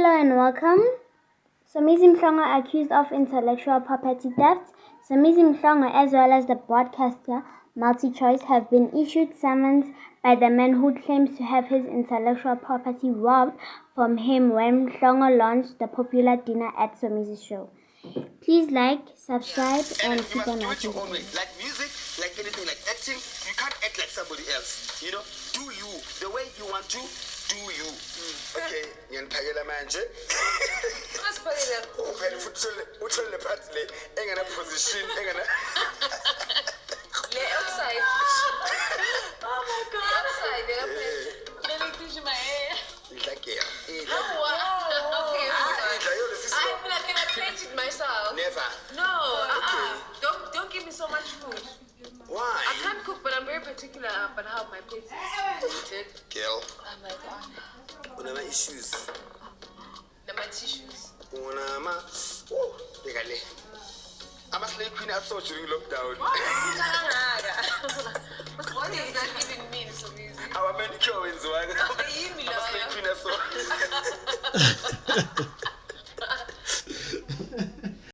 Hello and welcome. Somizi accused of intellectual property theft. Somizi as well as the broadcaster Multichoice have been issued summons by the man who claims to have his intellectual property robbed from him when Mhlongo launched the popular dinner at Somizi's show. Please like, subscribe, and keep on watching. Like music, like anything, like acting, you can't act like somebody else. You know, do you the way you want to. Do you? Okay, ngiyanipakela manje. Asiphakela. Uphela futhi uthole part le engena position engena. Le outside. Oh my god. Outside le. Let me touch my hair. Like yeah. Okay. Can I paint it myself? Never. No. Don't give me so much food. Why? I can't cook, but I'm very particular about how my plate is painted. Girl. Oh my god. What are my issues? My tissues. I'm a slave queen. I saw during lockdown. What does that even mean, Somizi? Our manicure is one. I'm a slave queen. I saw.